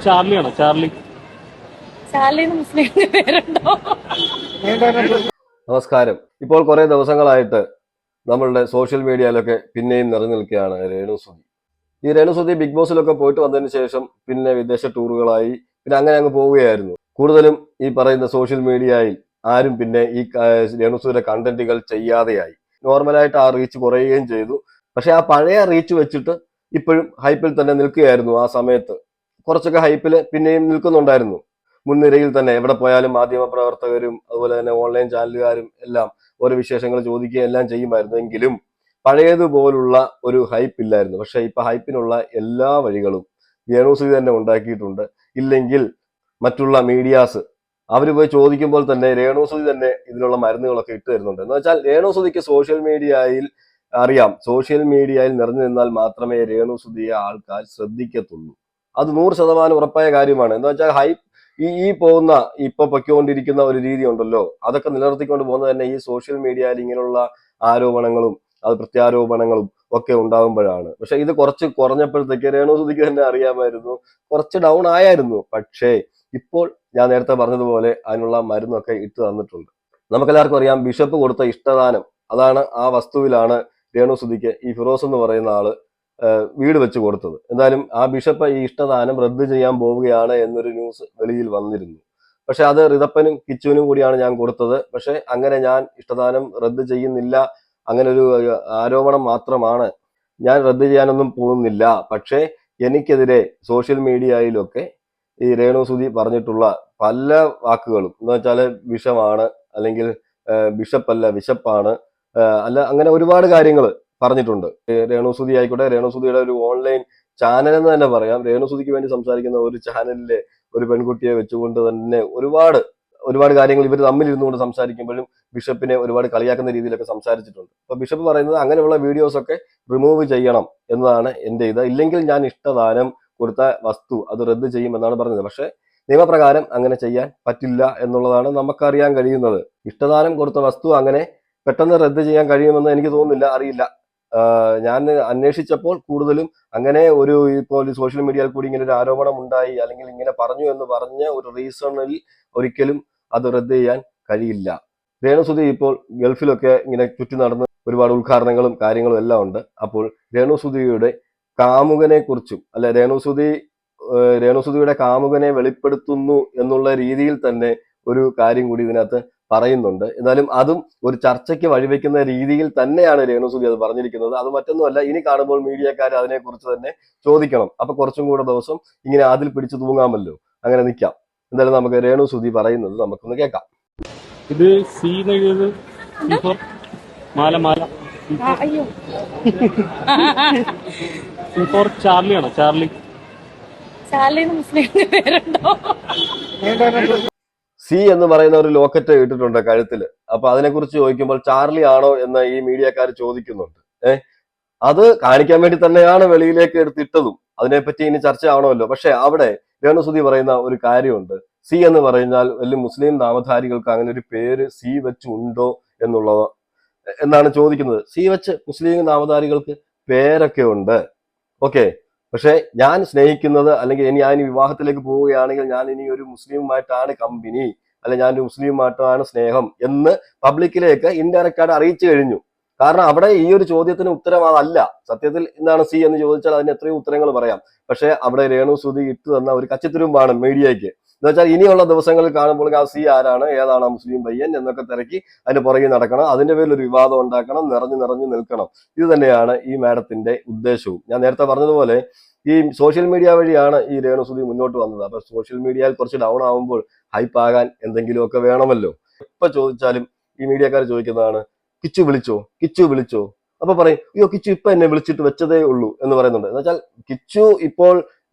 ചാർലിയാണോ? Charlie മുസ്ലിം പേരുണ്ടോ? നമസ്കാരം. ഇപ്പോൾ കുറെ ദിവസങ്ങളായിട്ട് നമ്മളുടെ സോഷ്യൽ മീഡിയയിലൊക്കെ പിന്നെയും നിറഞ്ഞു നിൽക്കുകയാണ് രേണുസുതി. ഈ രേണുസുതി ബിഗ് ബോസിലൊക്കെ പോയിട്ട് വന്നതിന് ശേഷം പിന്നെ വിദേശ ടൂറുകളായി, പിന്നെ അങ്ങനെ അങ്ങ് പോവുകയായിരുന്നു. കൂടുതലും ഈ പറയുന്ന സോഷ്യൽ മീഡിയയിൽ ആരും പിന്നെ ഈ രേണുസുതിയുടെ കണ്ടന്റുകൾ ചെയ്യാതെയായി. നോർമലായിട്ട് ആ റീച്ച് കുറയുകയും ചെയ്തു. പക്ഷെ ആ പഴയ റീച്ച് വെച്ചിട്ട് ഇപ്പോഴും ഹൈപ്പിൽ തന്നെ നിൽക്കുകയായിരുന്നു. ആ സമയത്ത് കുറച്ചൊക്കെ ഹൈപ്പിൽ പിന്നെയും നിൽക്കുന്നുണ്ടായിരുന്നു. മുൻനിരയിൽ തന്നെ എവിടെ പോയാലും മാധ്യമ പ്രവർത്തകരും അതുപോലെ തന്നെ ഓൺലൈൻ ചാനലുകാരും എല്ലാം ഓരോ വിശേഷങ്ങൾ ചോദിക്കുകയും എല്ലാം ചെയ്യുമായിരുന്നു. എങ്കിലും പഴയതുപോലുള്ള ഒരു ഹൈപ്പ് ഇല്ലായിരുന്നു. പക്ഷെ ഇപ്പൊ ഹൈപ്പിനുള്ള എല്ലാ വഴികളും രേണുസുതി തന്നെ ഉണ്ടാക്കിയിട്ടുണ്ട്. ഇല്ലെങ്കിൽ മറ്റുള്ള മീഡിയാസ് അവർ പോയി ചോദിക്കുമ്പോൾ തന്നെ രേണുസുതി തന്നെ ഇതിനുള്ള മരുന്നുകളൊക്കെ ഇട്ട് തരുന്നുണ്ട്. എന്ന് വെച്ചാൽ രേണുസുതിക്ക് സോഷ്യൽ മീഡിയയിൽ അറിയാം, സോഷ്യൽ മീഡിയയിൽ നിറഞ്ഞു നിന്നാൽ മാത്രമേ രേണുസുതിയെ ആൾക്കാർ ശ്രദ്ധിക്കത്തുള്ളൂ. അത് 100% ഉറപ്പായ കാര്യമാണ്. എന്ന് വെച്ചാൽ ഈ പോകുന്ന ഇപ്പൊ പൊയ്ക്കൊണ്ടിരിക്കുന്ന ഒരു രീതി ഉണ്ടല്ലോ, അതൊക്കെ നിലനിർത്തിക്കൊണ്ട് പോകുന്നത് തന്നെ ഈ സോഷ്യൽ മീഡിയയിൽ ഇങ്ങനെയുള്ള ആരോപണങ്ങളും അത് പ്രത്യാരോപണങ്ങളും ഒക്കെ ഉണ്ടാകുമ്പോഴാണ്. പക്ഷെ ഇത് കുറച്ച് കുറഞ്ഞപ്പോഴത്തേക്ക് രേണുസുതിക്ക് തന്നെ അറിയാമായിരുന്നു, കുറച്ച് ഡൗൺ ആയിരുന്നു. പക്ഷേ ഇപ്പോൾ ഞാൻ നേരത്തെ പറഞ്ഞതുപോലെ അതിനുള്ള മരുന്നൊക്കെ ഇട്ട് തന്നിട്ടുണ്ട്. നമുക്കെല്ലാവർക്കും അറിയാം, ബിഷപ്പ് കൊടുത്ത ഇഷ്ടദാനം, അതാണ് ആ വസ്തുവിലാണ് രേണുസുതിക്ക് ഈ ഫിറോസ് എന്ന് പറയുന്ന ആള് വീട് വെച്ച് കൊടുത്തത്. എന്തായാലും ആ ബിഷപ്പ് ഈ ഇഷ്ടദാനം റദ്ദ് ചെയ്യാൻ പോവുകയാണ് എന്നൊരു ന്യൂസ് വെളിയിൽ വന്നിരുന്നു. പക്ഷെ അത് റിതപ്പനും കിച്ചുവിനും കൂടിയാണ് ഞാൻ കൊടുത്തത്. പക്ഷെ അങ്ങനെ ഞാൻ ഇഷ്ടദാനം റദ്ദ് ചെയ്യുന്നില്ല, അങ്ങനെ ഒരു ആരോപണം മാത്രമാണ്, ഞാൻ റദ്ദ് ചെയ്യാനൊന്നും പോകുന്നില്ല. പക്ഷേ എനിക്കെതിരെ സോഷ്യൽ മീഡിയയിലൊക്കെ ഈ രേണുസുതി പറഞ്ഞിട്ടുള്ള പല വാക്കുകളും എന്ന് വെച്ചാല് വിഷമാണ്, അല്ലെങ്കിൽ ബിഷപ്പല്ല വിശപ്പാണ്, അല്ല അങ്ങനെ ഒരുപാട് കാര്യങ്ങൾ പറഞ്ഞിട്ടുണ്ട്. രേണുസുതി ആയിക്കോട്ടെ, രേണുസുതിയുടെ ഒരു ഓൺലൈൻ ചാനൽ എന്ന് തന്നെ പറയാം, രേണുസുതിക്ക് വേണ്ടി സംസാരിക്കുന്ന ഒരു ചാനലിലെ ഒരു പെൺകുട്ടിയെ വെച്ചുകൊണ്ട് തന്നെ ഒരുപാട് കാര്യങ്ങൾ ഇവർ തമ്മിലിരുന്നുകൊണ്ട് സംസാരിക്കുമ്പോഴും ബിഷപ്പിനെ ഒരുപാട് കളിയാക്കുന്ന രീതിയിലൊക്കെ സംസാരിച്ചിട്ടുണ്ട്. അപ്പൊ ബിഷപ്പ് പറയുന്നത് അങ്ങനെയുള്ള വീഡിയോസ് ഒക്കെ റിമൂവ് ചെയ്യണം എന്നതാണ് എന്റെ ഇത്. ഇല്ലെങ്കിൽ ഞാൻ ഇഷ്ടദാനം കൊടുത്ത വസ്തു അത് റദ്ദ് ചെയ്യുമെന്നാണ് പറഞ്ഞത്. പക്ഷെ നിയമപ്രകാരം അങ്ങനെ ചെയ്യാൻ പറ്റില്ല എന്നുള്ളതാണ് നമുക്കറിയാൻ കഴിയുന്നത്. ഇഷ്ടദാനം കൊടുത്ത വസ്തു അങ്ങനെ പെട്ടെന്ന് റദ്ദ് ചെയ്യാൻ കഴിയുമെന്ന് എനിക്ക് തോന്നുന്നില്ല, അറിയില്ല. ഞാൻ അന്വേഷിച്ചപ്പോൾ കൂടുതലും അങ്ങനെ ഇപ്പോൾ സോഷ്യൽ മീഡിയയിൽ കൂടി ഇങ്ങനെ ഒരു ആരോപണം ഉണ്ടായി, അല്ലെങ്കിൽ ഇങ്ങനെ പറഞ്ഞു എന്ന് പറഞ്ഞ ഒരു റീസണിൽ ഒരിക്കലും അത് റദ്ദ് ചെയ്യാൻ കഴിയില്ല. രേണുസുതി ഇപ്പോൾ ഗൾഫിലൊക്കെ ഇങ്ങനെ ചുറ്റി നടന്ന് ഒരുപാട് ഉദ്ഘാടനങ്ങളും കാര്യങ്ങളും എല്ലാം ഉണ്ട്. അപ്പോൾ രേണുസുതിയുടെ കാമുകനെ കുറിച്ചും അല്ലെ, രേണുസുതിയുടെ കാമുകനെ വെളിപ്പെടുത്തുന്നു എന്നുള്ള രീതിയിൽ തന്നെ ഒരു കാര്യം കൂടി ഇതിനകത്ത് പറയുന്നുണ്ട്. എന്നാലും അതും ഒരു ചർച്ചയ്ക്ക് വഴിവെക്കുന്ന രീതിയിൽ തന്നെയാണ് രേണുസുതി അത് പറഞ്ഞിരിക്കുന്നത്. അത് മറ്റൊന്നുമല്ല, ഇനി കാണുമ്പോൾ മീഡിയക്കാർ അതിനെക്കുറിച്ച് തന്നെ ചോദിക്കണം. അപ്പൊ കുറച്ചും കൂടെ ദിവസം ഇങ്ങനെ അതിൽ പിടിച്ചു തൂങ്ങാമല്ലോ, അങ്ങനെ നിൽക്കാം. എന്തായാലും നമുക്ക് രേണുസുതി പറയുന്നത് നമുക്കൊന്ന് കേൾക്കാം. ഇത് സി എഴുതിയത് ചാർലിയാണോ? മുസ്ലിം പേരുണ്ടോ? സി എന്ന് പറയുന്ന ഒരു ലോക്കറ്റ് ഇട്ടിട്ടുണ്ട് കഴുത്തില്. അപ്പൊ അതിനെക്കുറിച്ച് ചോദിക്കുമ്പോൾ ചാർലി ആണോ എന്ന് ഈ മീഡിയക്കാർ ചോദിക്കുന്നുണ്ട്. അത് കാണിക്കാൻ വേണ്ടി തന്നെയാണ് വെളിയിലേക്ക് എടുത്തിട്ടതും. അതിനെപ്പറ്റി ഇനി ചർച്ച ആവണമല്ലോ. പക്ഷെ അവിടെ രേണുസുതി പറയുന്ന ഒരു കാര്യമുണ്ട്. സി എന്ന് പറഞ്ഞാൽ വലിയ മുസ്ലിം നാമധാരികൾക്ക് അങ്ങനെ ഒരു പേര് സി വെച്ച് ഉണ്ടോ എന്നുള്ളത് എന്നാണ് ചോദിക്കുന്നത്. സി വെച്ച് മുസ്ലിം നാമധാരികൾക്ക് പേരൊക്കെ ഉണ്ട്, ഓക്കെ. പക്ഷെ ഞാൻ സ്നേഹിക്കുന്നത്, അല്ലെങ്കിൽ ഞാൻ വിവാഹത്തിലേക്ക് പോവുകയാണെങ്കിൽ ഞാൻ ഇനി ഒരു മുസ്ലിമുമായിട്ടാണ് കമ്പനി, അല്ലെ ഞാൻ ഒരു മുസ്ലിമുമായിട്ടാണ് സ്നേഹം എന്ന് പബ്ലിക്കിലേക്ക് ഇൻഡയറക്റ്റ് ആയിട്ട് അറിയിച്ചു കഴിഞ്ഞു. കാരണം അവിടെ ഈ ഒരു ചോദ്യത്തിന് ഉത്തരം അതല്ല. സത്യത്തിൽ എന്താണ് സി എന്ന് ചോദിച്ചാൽ അതിന് എത്രയോ ഉത്തരങ്ങൾ പറയാം. പക്ഷെ അവിടെ രേണുസുതി ഇട്ട് തന്ന ഒരു കച്ചിത്തുരുമ്പാണ് മീഡിയയ്ക്ക്. എന്ന് വെച്ചാൽ ഇനിയുള്ള ദിവസങ്ങളിൽ കാണുമ്പോൾ ആ സി ആരാണ്, ഏതാണ് മുസ്ലിം പയ്യൻ എന്നൊക്കെ തിരക്കി അതിന് പുറകെ നടക്കണം, അതിന്റെ പേരിൽ ഒരു വിവാദം ഉണ്ടാക്കണം, നിറഞ്ഞു നിൽക്കണം. ഇത് തന്നെയാണ് ഈ മാഡത്തിന്റെ ഉദ്ദേശവും. ഞാൻ നേരത്തെ പറഞ്ഞതുപോലെ ഈ സോഷ്യൽ മീഡിയ വഴിയാണ് ഈ രേണുസുതി മുന്നോട്ട് വന്നത്. അപ്പൊ സോഷ്യൽ മീഡിയയിൽ കുറച്ച് ഡൗൺ ആവുമ്പോൾ ഹൈപ്പ് ആകാൻ എന്തെങ്കിലുമൊക്കെ വേണമല്ലോ. എപ്പോ ചോദിച്ചാലും ഈ മീഡിയക്കാർ ചോദിക്കുന്നതാണ്, കിച്ചു വിളിച്ചോ? അപ്പൊ പറയും, അയ്യോ കിച്ചു ഇപ്പൊ എന്നെ വിളിച്ചിട്ട് വെച്ചതേ ഉള്ളൂ എന്ന് പറയുന്നുണ്ട്. എന്ന് വെച്ചാൽ കിച്ചു ഇപ്പോൾ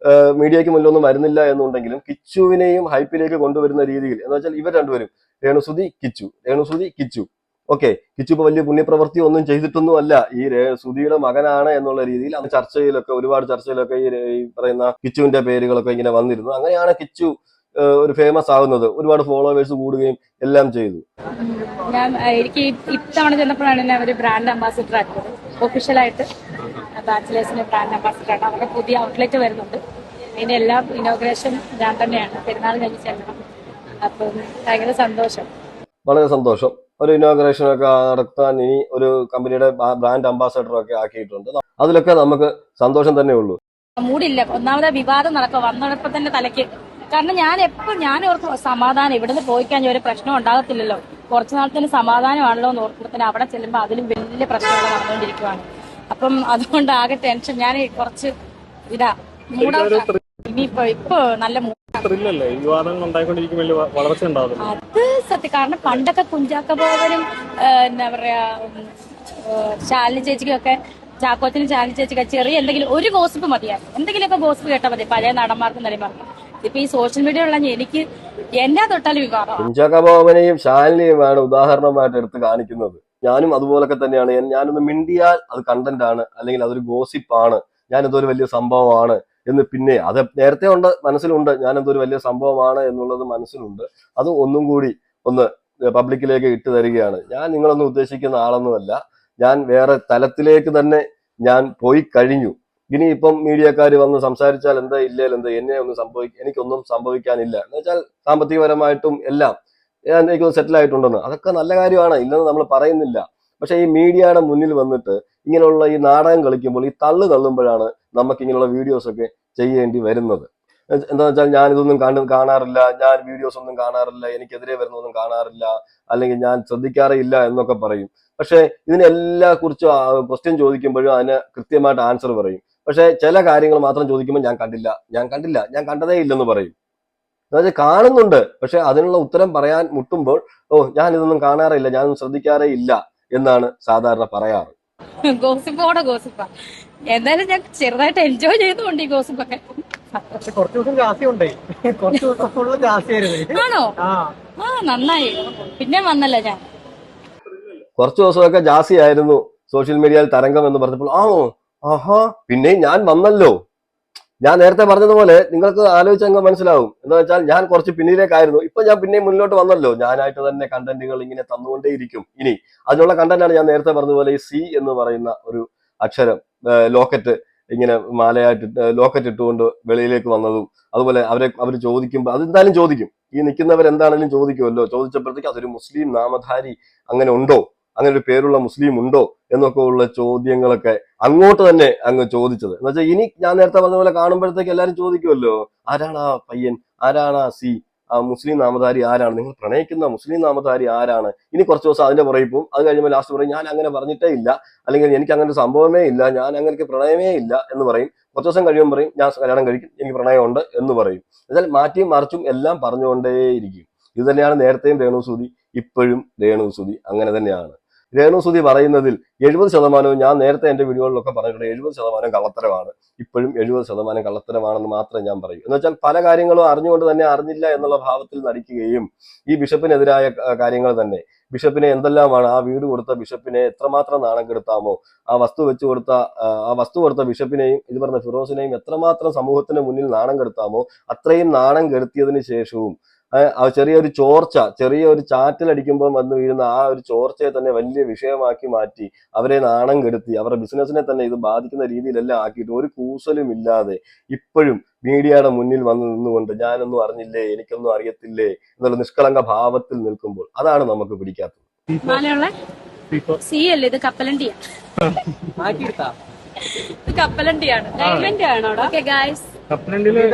മീഡിയയ്ക്ക് മുന്നിലൊന്നും വരുന്നില്ല എന്നുണ്ടെങ്കിലും കിച്ചുവിനെയും ഹൈപ്പിലേക്ക് കൊണ്ടുവരുന്ന രീതിയിൽ, എന്ന് വെച്ചാൽ ഇവർ രണ്ടുപേരും രേണുസുതി കിച്ചു, ഓക്കെ. കിച്ചു ഇപ്പൊ വലിയ പുണ്യപ്രവൃത്തി ഒന്നും ചെയ്തിട്ടൊന്നും അല്ല, ഈ സുധിയുടെ മകനാണ് എന്നുള്ള രീതിയിൽ ഒരുപാട് ചർച്ചയിലൊക്കെ ഈ പറയുന്ന കിച്ചുവിന്റെ പേരുകളൊക്കെ ഇങ്ങനെ വന്നിരുന്നു. അങ്ങനെയാണ് കിച്ചു ഒരു ഫേമസ് ആകുന്നത്, ഒരുപാട് ഫോളോവേഴ്സ് കൂടുകയും എല്ലാം ചെയ്തു. എനിക്ക് ഇത്തവണ ചെന്നപ്പോഴാണ് അവര് ബ്രാൻഡ് അംബാസിഡർ ആക്കുന്നത്. ഒഫീഷ്യലായിട്ട് ബാച്ചിലേഴ്സിന്റെ ബ്രാൻഡ് അംബാസിഡർ ആണ്. അവരുടെ പുതിയ ഔട്ട്ലെറ്റ് വരുന്നുണ്ട്. അതിന്റെ എല്ലാം ഇനോഗ്രേഷൻ ഞാൻ തന്നെയാണ്. പെരുന്നാൾ കഴിഞ്ഞ് ചെല്ലണം. അപ്പം ഭയങ്കര സന്തോഷം. വളരെ സന്തോഷം. ഒരു ഇനോഗ്രേഷൻ ഒക്കെ നടത്താൻ ഇനി ഒരു കമ്പനിയുടെ ബ്രാൻഡ് അംബാസഡർ ഒക്കെ ആക്കിയിട്ടുണ്ട്. അതിലൊക്കെ നമുക്ക് സന്തോഷം തന്നെ ഉള്ളൂ. മൂടില്ല. ഒന്നാമത് വിവാദം നടക്കുക വന്നപ്പോ തന്നെ തലയ്ക്ക്. കാരണം ഞാൻ ഓർത്ത് സമാധാനം ഇവിടുന്ന് പോയിക്കാൻ ഒരു പ്രശ്നം ഉണ്ടാകത്തില്ലല്ലോ, കുറച്ചു നാളത്തിന് സമാധാനമാണല്ലോ എന്ന് ഓർക്കുമ്പോൾ അവിടെ ചെല്ലുമ്പോൾ അതിലും വലിയ പ്രശ്നങ്ങൾ നടന്നുകൊണ്ടിരിക്കുവാണ്. അപ്പം അതുകൊണ്ട് ആകെ ടെൻഷൻ. ഞാൻ കുറച്ച് ഇപ്പൊ നല്ല അത് സത്യം. കാരണം പണ്ടൊക്കെ കുഞ്ചാക്ക ബോബനും എന്താ പറയാ ശാലിനി ചേച്ചിക്കും ഒക്കെ, ചാക്കോച്ചനും ശാലിനി ചേച്ചിക്ക് ചെറിയ എന്തെങ്കിലും ഒരു ഗോസിപ്പ് മതിയായിരുന്നു. എന്തെങ്കിലുമൊക്കെ ഗോസിപ്പ് കേട്ടാൽ മതി പഴയ നടന്മാർക്കും നടിമാർക്കും. ഇപ്പൊ ഈ സോഷ്യൽ മീഡിയ ഉള്ള എനിക്ക് എന്നാ തൊട്ടാലും വിവാദം. കുഞ്ചാക്ക ബോബനെയും ശാലിനിയുമാണ് ഉദാഹരണമായിട്ട് എടുത്ത് കാണിക്കുന്നത്. ഞാനും അതുപോലൊക്കെ തന്നെയാണ്. ഞാനൊന്ന് മിണ്ടിയാൽ അത് കണ്ടന്റ് ആണ്, അല്ലെങ്കിൽ അതൊരു ഗോസിപ്പാണ്, ഞാനെന്തോ വലിയ സംഭവമാണ് എന്ന്. പിന്നെ അത് നേരത്തെ ഉണ്ട്, മനസ്സിലുണ്ട്, ഞാനെന്തോ ഒരു വലിയ സംഭവമാണ് എന്നുള്ളത് മനസ്സിലുണ്ട്. അത് ഒന്നും കൂടി ഒന്ന് പബ്ലിക്കിലേക്ക് ഇട്ട് തരികയാണ്. ഞാൻ നിങ്ങളൊന്നും ഉദ്ദേശിക്കുന്ന ആളൊന്നുമല്ല. ഞാൻ വേറെ തലത്തിലേക്ക് തന്നെ ഞാൻ പോയി കഴിഞ്ഞു. ഇനിയിപ്പം മീഡിയക്കാർ വന്ന് സംസാരിച്ചാൽ എന്താ ഇല്ലേലെന്താ, എനിക്കൊന്നും സംഭവിക്കാനില്ല എന്ന് വെച്ചാൽ സാമ്പത്തികപരമായിട്ടും എല്ലാം എനിക്കൊന്ന് സെറ്റിൽ ആയിട്ടുണ്ടെന്ന്. അതൊക്കെ നല്ല കാര്യമാണ്, ഇല്ലെന്ന് നമ്മൾ പറയുന്നില്ല. പക്ഷെ ഈ മീഡിയയുടെ മുന്നിൽ വന്നിട്ട് ഇങ്ങനെയുള്ള ഈ നാടകം കളിക്കുമ്പോൾ, ഈ തള്ളുമ്പോഴാണ് നമുക്ക് ഇങ്ങനെയുള്ള വീഡിയോസ് ഒക്കെ ചെയ്യേണ്ടി വരുന്നത്. എന്താ വെച്ചാൽ ഞാൻ ഇതൊന്നും കാണാറില്ല, ഞാൻ വീഡിയോസ് ഒന്നും കാണാറില്ല, എനിക്കെതിരെ വരുന്നൊന്നും കാണാറില്ല, അല്ലെങ്കിൽ ഞാൻ ശ്രദ്ധിക്കാറേ ഇല്ല എന്നൊക്കെ പറയും. പക്ഷെ ഇതിനെല്ലാ കുറിച്ചും ക്വസ്റ്റ്യൻ ചോദിക്കുമ്പോഴും അതിന് കൃത്യമായിട്ട് ആൻസർ പറയും. പക്ഷെ ചില കാര്യങ്ങൾ മാത്രം ചോദിക്കുമ്പോൾ ഞാൻ കണ്ടില്ല, ഞാൻ കണ്ടതേ ഇല്ലെന്ന് പറയും. എന്നുവെച്ചാൽ കാണുന്നുണ്ട്, പക്ഷെ അതിനുള്ള ഉത്തരം പറയാൻ മുട്ടുമ്പോൾ ഞാൻ ഇതൊന്നും കാണാറില്ല, ഞാനൊന്നും ശ്രദ്ധിക്കാറേ ഇല്ല എന്നാണ് സാധാരണ പറയാറ്. ഗോസിപ്പാ. എന്തായാലും ഞാൻ ചെറുതായിട്ട് എൻജോയ് ചെയ്തുകൊണ്ട് ഈ ഗോസിപ്പൊക്കെ. ആണോ? നന്നായി. പിന്നെ വന്നല്ല ഞാൻ കുറച്ചു ദിവസമൊക്കെ ജാസി ആയിരുന്നു സോഷ്യൽ മീഡിയയിൽ തരംഗം എന്ന് പറഞ്ഞപ്പോൾ ആഹാ പിന്നെയും ഞാൻ വന്നല്ലോ. ഞാൻ നേരത്തെ പറഞ്ഞതുപോലെ നിങ്ങൾക്ക് ആലോചിച്ചങ്ങ് മനസ്സിലാവും. എന്ന് വെച്ചാൽ ഞാൻ കുറച്ച് പിന്നിലേക്കായിരുന്നു, ഇപ്പൊ ഞാൻ പിന്നെയും മുന്നോട്ട് വന്നല്ലോ. ഞാനായിട്ട് തന്നെ കണ്ടന്റുകൾ ഇങ്ങനെ തന്നുകൊണ്ടേയിരിക്കും. ഇനി അതിനുള്ള കണ്ടന്റാണ് ഞാൻ നേരത്തെ പറഞ്ഞതുപോലെ ഈ സി എന്ന് പറയുന്ന ഒരു അക്ഷരം, ലോക്കറ്റ് ഇങ്ങനെ മാലയായിട്ട് ലോക്കറ്റ് ഇട്ടുകൊണ്ട് വെളിയിലേക്ക് വന്നതും, അതുപോലെ അവർ ചോദിക്കുമ്പോൾ അതെന്തായാലും ചോദിക്കും, ഈ നിൽക്കുന്നവരെന്താണെങ്കിലും ചോദിക്കുമല്ലോ. ചോദിച്ചപ്പോഴത്തേക്ക് അതൊരു മുസ്ലിം നാമധാരി അങ്ങനെ ഉണ്ടോ, അങ്ങനെ ഒരു പേരുള്ള മുസ്ലിം ഉണ്ടോ എന്നൊക്കെ ഉള്ള ചോദ്യങ്ങളൊക്കെ അങ്ങോട്ട് തന്നെ അങ്ങ് ചോദിച്ചത്. എന്ന് വെച്ചാൽ ഇനി ഞാൻ നേരത്തെ പറഞ്ഞ പോലെ കാണുമ്പോഴത്തേക്ക് എല്ലാവരും ചോദിക്കുമല്ലോ, ആരാണ് ആ പയ്യൻ, ആരാണ് ആ സി, ആ മുസ്ലിം നാമധാരി ആരാണ്, നിങ്ങൾ പ്രണയിക്കുന്ന മുസ്ലിം നാമധാരി ആരാണ്. ഇനി കുറച്ച് ദിവസം അതിന്റെ പുറകെ പോകും. അത് കഴിയുമ്പോൾ ലാസ്റ്റ് പറയും ഞാൻ അങ്ങനെ പറഞ്ഞിട്ടേ ഇല്ല, അല്ലെങ്കിൽ എനിക്ക് അങ്ങനെ ഒരു സംഭവമേ ഇല്ല, ഞാൻ അങ്ങനെ പ്രണയമേ ഇല്ല എന്ന് പറയും. കുറച്ച് ദിവസം കഴിയുമ്പോൾ പറയും ഞാൻ കല്യാണം കഴിക്കും, എനിക്ക് പ്രണയമുണ്ട് എന്ന് പറയും. എന്നാൽ മാറ്റിയും മറിച്ചും എല്ലാം പറഞ്ഞുകൊണ്ടേയിരിക്കും. ഇത് തന്നെയാണ് നേരത്തെയും രേണുസുതി, ഇപ്പോഴും രേണുസുതി അങ്ങനെ തന്നെയാണ്. രേണുസുതി പറയുന്നതിൽ 70%, ഞാൻ നേരത്തെ എന്റെ വീഡിയോകളിലൊക്കെ പറഞ്ഞിട്ടുണ്ട്, 70% കള്ളത്തരമാണ്. ഇപ്പോഴും 70% കള്ളത്തരമാണെന്ന് മാത്രമേ ഞാൻ പറയൂ. എന്ന് വെച്ചാൽ പല കാര്യങ്ങളും അറിഞ്ഞുകൊണ്ട് തന്നെ അറിഞ്ഞില്ല എന്നുള്ള ഭാവത്തിൽ നടിക്കുകയും, ഈ ബിഷപ്പിനെതിരായ കാര്യങ്ങൾ തന്നെ, ബിഷപ്പിനെ എന്തെല്ലാമാണ്, ആ വീട് കൊടുത്ത ബിഷപ്പിനെ എത്രമാത്രം നാണം കെടുത്താമോ, ആ വസ്തു കൊടുത്ത ബിഷപ്പിനെയും ഇത് പറഞ്ഞ ഫിറോസിനെയും എത്രമാത്രം സമൂഹത്തിന് മുന്നിൽ നാണം കെടുത്താമോ അത്രയും നാണം കെടുത്തിയതിനു ശേഷവും ചെറിയൊരു ചെറിയൊരു ചാറ്റിലടിക്കുമ്പോൾ വന്ന് വീഴുന്ന ആ ഒരു ചോർച്ചയെ തന്നെ വലിയ വിഷയമാക്കി മാറ്റി അവരെ നാണം കെടുത്തി അവരുടെ ബിസിനസിനെ തന്നെ ഇത് ബാധിക്കുന്ന രീതിയിലെല്ലാം ആക്കിയിട്ട് ഒരു കൂസലും ഇല്ലാതെ ഇപ്പോഴും മീഡിയയുടെ മുന്നിൽ വന്ന് നിന്നുകൊണ്ട് ഞാനൊന്നും അറിഞ്ഞില്ലേ, എനിക്കൊന്നും അറിയത്തില്ലേ എന്നുള്ള നിഷ്കളങ്ക ഭാവത്തിൽ നിൽക്കുമ്പോൾ അതാണ് നമുക്ക് പിടിക്കാത്തത്. ഇത് കപ്പലണ്ടിയാണ്.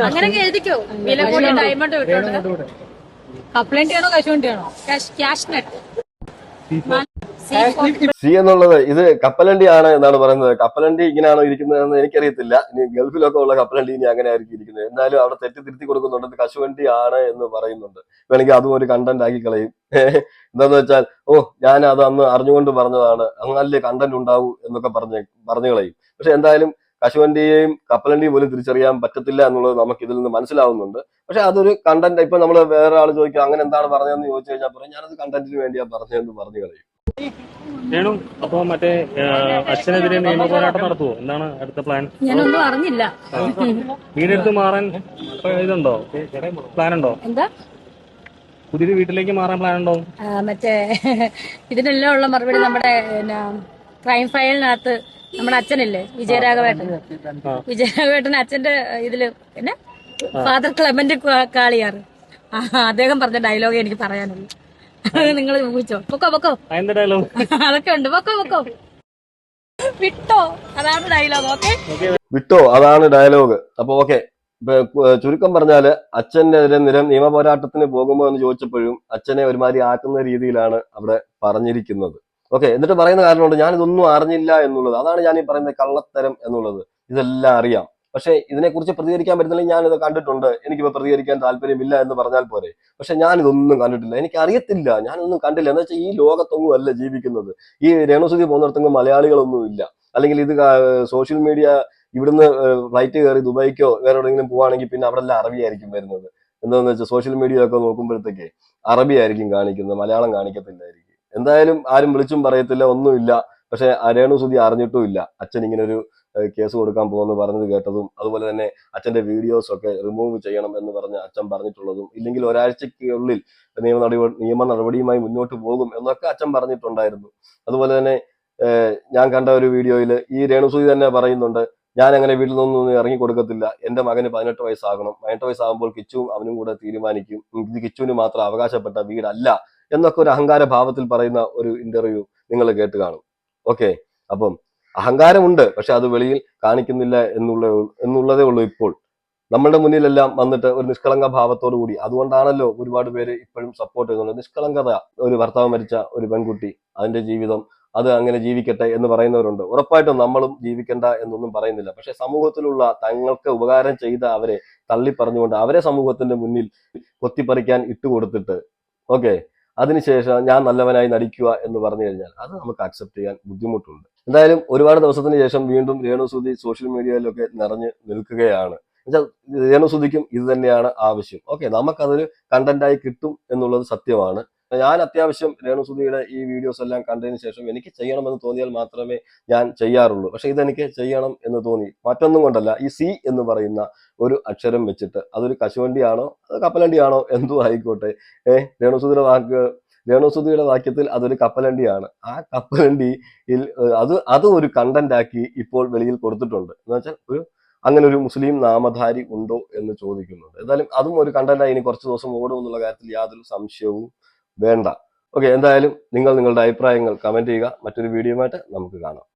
അങ്ങനെയൊക്കെ എഴുതിക്കോ. വില കൂടിയ ഡയമണ്ട് കിട്ടുന്നത് കപ്പലണ്ടിയാണോ കശുവണ്ടിയാണോ? ക്യാഷ്നട്ട്. സി എന്നുള്ളത് ഇത് കപ്പലണ്ടി ആണ് എന്നാണ് പറയുന്നത്. കപ്പലണ്ടി ഇങ്ങനെയാണോ ഇരിക്കുന്നതെന്ന് എനിക്കറിയത്തില്ല. ഇനി ഗൾഫിലൊക്കെ ഉള്ള കപ്പലണ്ടി ഇനി അങ്ങനെ ആയിരിക്കും ഇരിക്കുന്നത്. എന്നാലും അവിടെ തിരുത്തി കൊടുക്കുന്നുണ്ട്, കശുവണ്ടി ആണ് എന്ന് പറയുന്നുണ്ട്. വേണമെങ്കിൽ അതും ഒരു കണ്ടന്റ് ആക്കി കളയും. എന്താന്ന് വെച്ചാൽ ഞാൻ അത് അന്ന് അറിഞ്ഞുകൊണ്ട് പറഞ്ഞതാണ്, അങ്ങനല്ലേ കണ്ടന്റ് ഉണ്ടാവൂ എന്നൊക്കെ പറഞ്ഞു കളയും. പക്ഷെ എന്തായാലും കശുവണ്ടിയെയും കപ്പലണ്ടിയും പോലും തിരിച്ചറിയാൻ പറ്റത്തില്ല എന്നുള്ളത് നമുക്ക് ഇതിൽ നിന്ന് മനസ്സിലാവുന്നുണ്ട്. പക്ഷെ അതൊരു കണ്ടന്റ്. ഇപ്പൊ നമ്മൾ വേറെ ആൾ ചോദിക്കും അങ്ങനെ എന്താണ് പറഞ്ഞതെന്ന് ചോദിച്ചു കഴിഞ്ഞാൽ പറയും ഞാനത് കണ്ടന്റിന് വേണ്ടിയാ പറഞ്ഞതെന്ന് പറഞ്ഞു കളയും. അപ്പൊ മറ്റേ അച്ഛനെതിരെ നിയമ പോരാട്ടം നടത്തുവോ? എന്താണ് അടുത്ത പ്ലാൻ? ഞാനൊന്നും അറിഞ്ഞില്ല. വീടെടുത്ത് മാറാൻ ഇതുണ്ടോ, പ്ലാൻ ഉണ്ടോ? എന്താ പുതിയൊരു വീട്ടിലേക്ക് മാറാൻ പ്ലാൻ ഉണ്ടോ? മറ്റേ ഇതിനെല്ലാം ഉള്ള മറുപടി നമ്മുടെ ക്രൈം ഫയലിനകത്ത് നമ്മുടെ അച്ഛനില്ലേ വിജയരാഘവേട്ടൻ അച്ഛന്റെ ഇതില് പിന്നെ ഫാദർ ക്ലെമന്റ് കാളിയാറ്. അദ്ദേഹം പറഞ്ഞ ഡയലോഗ് എനിക്ക് പറയാനുള്ളൂ. നിങ്ങൾ ഊഹിച്ചോ. പൊക്കോ അതിന്റെ ഡയലോഗ് അതൊക്കെ ഉണ്ട്. പൊക്കോ വിട്ടോ, അതാണ് ഡയലോഗ്. ഓക്കെ, വിട്ടോ അതാണ് ഡയലോഗ്. അപ്പൊ ഓക്കെ, ചുരുക്കം പറഞ്ഞാല് അച്ഛനെതിരെ നിയമ പോരാട്ടത്തിന് പോകുമോ എന്ന് ചോദിച്ചപ്പോഴും അച്ഛനെ ഒരുമാതിരി ആക്കുന്ന രീതിയിലാണ് അവിടെ പറഞ്ഞിരിക്കുന്നത്. ഓക്കെ, എന്നിട്ട് പറയുന്ന കാരണമുണ്ട്, ഞാൻ ഇതൊന്നും അറിഞ്ഞില്ല എന്നുള്ളത്. അതാണ് ഞാൻ ഈ പറയുന്നത് കള്ളത്തരം എന്നുള്ളത്. ഇതെല്ലാം അറിയാം, പക്ഷെ ഇതിനെക്കുറിച്ച് പ്രതികരിക്കാൻ പറ്റുന്നില്ലെങ്കിൽ ഞാനിത് കണ്ടിട്ടുണ്ട്, എനിക്കിപ്പോ പ്രതികരിക്കാൻ താല്പര്യമില്ല എന്ന് പറഞ്ഞാൽ പോരെ. പക്ഷെ ഞാൻ ഇതൊന്നും കണ്ടിട്ടില്ല, എനിക്ക് അറിയത്തില്ല, ഞാനൊന്നും കണ്ടില്ല എന്ന് വെച്ചാൽ ഈ ലോകത്തൊന്നും അല്ല ജീവിക്കുന്നത്. ഈ രേണുസുതി പോകുന്നിടത്തൊന്നും മലയാളികളൊന്നും ഇല്ല. അല്ലെങ്കിൽ ഇത് സോഷ്യൽ മീഡിയ ഇവിടുന്ന് ഫ്ലൈറ്റ് കയറി ദുബായിക്കോ വേറെ എവിടെയെങ്കിലും പോവാണെങ്കിൽ പിന്നെ അവിടെ എല്ലാം അറബിയായിരിക്കും വരുന്നത്. എന്താണെന്ന് വെച്ചാൽ സോഷ്യൽ മീഡിയ ഒക്കെ നോക്കുമ്പോഴത്തേക്ക് അറബിയായിരിക്കും കാണിക്കുന്നത്, മലയാളം കാണിക്കത്തില്ലായിരിക്കും. എന്തായാലും ആരും വിളിച്ചും പറയത്തില്ല, ഒന്നുമില്ല. പക്ഷെ രേണുസുതി അറിഞ്ഞിട്ടും ഇല്ല അച്ഛൻ ഇങ്ങനെ ഒരു കേസ് കൊടുക്കാൻ പോകുമെന്ന് പറഞ്ഞത് കേട്ടതും, അതുപോലെ തന്നെ അച്ഛന്റെ വീഡിയോസ് ഒക്കെ റിമൂവ് ചെയ്യണം എന്ന് പറഞ്ഞ് അച്ഛൻ പറഞ്ഞിട്ടുള്ളതും, ഇല്ലെങ്കിൽ ഒരാഴ്ചയ്ക്കുള്ളിൽ നിയമ നടപടിയുമായി മുന്നോട്ട് പോകും എന്നൊക്കെ അച്ഛൻ പറഞ്ഞിട്ടുണ്ടായിരുന്നു. അതുപോലെ തന്നെ ഞാൻ കണ്ട ഒരു വീഡിയോയിൽ ഈ രേണുസുതി തന്നെ പറയുന്നുണ്ട്, ഞാൻ അങ്ങനെ വീട്ടിൽ നിന്നൊന്നും ഇറങ്ങി കൊടുക്കത്തില്ല, എന്റെ മകന് 18 വയസ്സാകണം, 18 വയസ്സാകുമ്പോൾ കിച്ചുവും അവനും കൂടെ തീരുമാനിക്കും, ഇത് കിച്ചുവിന് മാത്രം അവകാശപ്പെട്ട വീടല്ല എന്നൊക്കെ ഒരു അഹങ്കാര ഭാവത്തിൽ പറയുന്ന ഒരു ഇന്റർവ്യൂ നിങ്ങൾ കേട്ട് കാണും. ഓക്കെ, അപ്പം അഹങ്കാരമുണ്ട്, പക്ഷെ അത് വെളിയിൽ കാണിക്കുന്നില്ല എന്നുള്ളതേ ഉള്ളൂ. ഇപ്പോൾ നമ്മളുടെ മുന്നിലെല്ലാം വന്നിട്ട് ഒരു നിഷ്കളങ്ക ഭാവത്തോടു കൂടി, അതുകൊണ്ടാണല്ലോ ഒരുപാട് പേര് ഇപ്പോഴും സപ്പോർട്ട് ചെയ്യുന്നുണ്ട്. നിഷ്കളങ്കത, ഒരു ഭർത്താവ് മരിച്ച ഒരു പെൺകുട്ടി, അതിന്റെ ജീവിതം അത് അങ്ങനെ ജീവിക്കട്ടെ എന്ന് പറയുന്നവരുണ്ട്. ഉറപ്പായിട്ടും നമ്മളും ജീവിക്കണ്ട എന്നൊന്നും പറയുന്നില്ല. പക്ഷെ സമൂഹത്തിലുള്ള തങ്ങൾക്ക് ഉപകാരം ചെയ്ത അവരെ തള്ളി പറഞ്ഞുകൊണ്ട് അവരെ സമൂഹത്തിന്റെ മുന്നിൽ കൊത്തിപ്പറിക്കാൻ ഇട്ടുകൊടുത്തിട്ട്, ഓക്കെ, അതിനുശേഷം ഞാൻ നല്ലവനായി നടിക്കുക എന്ന് പറഞ്ഞു കഴിഞ്ഞാൽ അത് നമുക്ക് അക്സെപ്റ്റ് ചെയ്യാൻ ബുദ്ധിമുട്ടുണ്ട്. എന്തായാലും ഒരുപാട് ദിവസത്തിന് ശേഷം വീണ്ടും രേണുസുതി സോഷ്യൽ മീഡിയയിലൊക്കെ നിറഞ്ഞു നിൽക്കുകയാണ്. എന്നുവെച്ചാൽ രേണുസുതിക്കും ഇത് തന്നെയാണ് ആവശ്യം. ഓക്കെ, നമുക്കതൊരു കണ്ടന്റായി കിട്ടും എന്നുള്ളത് സത്യമാണ്. ഞാൻ അത്യാവശ്യം രേണുസുതിയുടെ ഈ വീഡിയോസ് എല്ലാം കണ്ടതിന് ശേഷം എനിക്ക് ചെയ്യണമെന്ന് തോന്നിയാൽ മാത്രമേ ഞാൻ ചെയ്യാറുള്ളൂ. പക്ഷെ ഇതെനിക്ക് ചെയ്യണം എന്ന് തോന്നി, മറ്റൊന്നും കൊണ്ടല്ല. ഈ സി എന്ന് പറയുന്ന ഒരു അക്ഷരം വെച്ചിട്ട്, അതൊരു കശുവണ്ടിയാണോ അത് കപ്പലണ്ടിയാണോ എന്തോ ആയിക്കോട്ടെ, രേണുസുതിയുടെ വാക്യത്തിൽ അതൊരു കപ്പലണ്ടിയാണ്. ആ കപ്പലണ്ടിയിൽ അത് ഒരു കണ്ടന്റ് ആക്കി ഇപ്പോൾ വെളിയിൽ കൊടുത്തിട്ടുണ്ട്. എന്ന് വെച്ചാൽ അങ്ങനെ ഒരു മുസ്ലിം നാമധാരി ഉണ്ടോ എന്ന് ചോദിക്കുന്നുണ്ട്. എന്തായാലും അതും ഒരു കണ്ടന്റായി ഇനി കുറച്ച് ദിവസം ഓടും എന്നുള്ള കാര്യത്തിൽ യാതൊരു സംശയവും വേണ്ട. ഓക്കെ, എന്തായാലും നിങ്ങൾ നിങ്ങളുടെ അഭിപ്രായങ്ങൾ കമന്റ് ചെയ്യുക. മറ്റൊരു വീഡിയോയുമായിട്ട് നമുക്ക് കാണാം.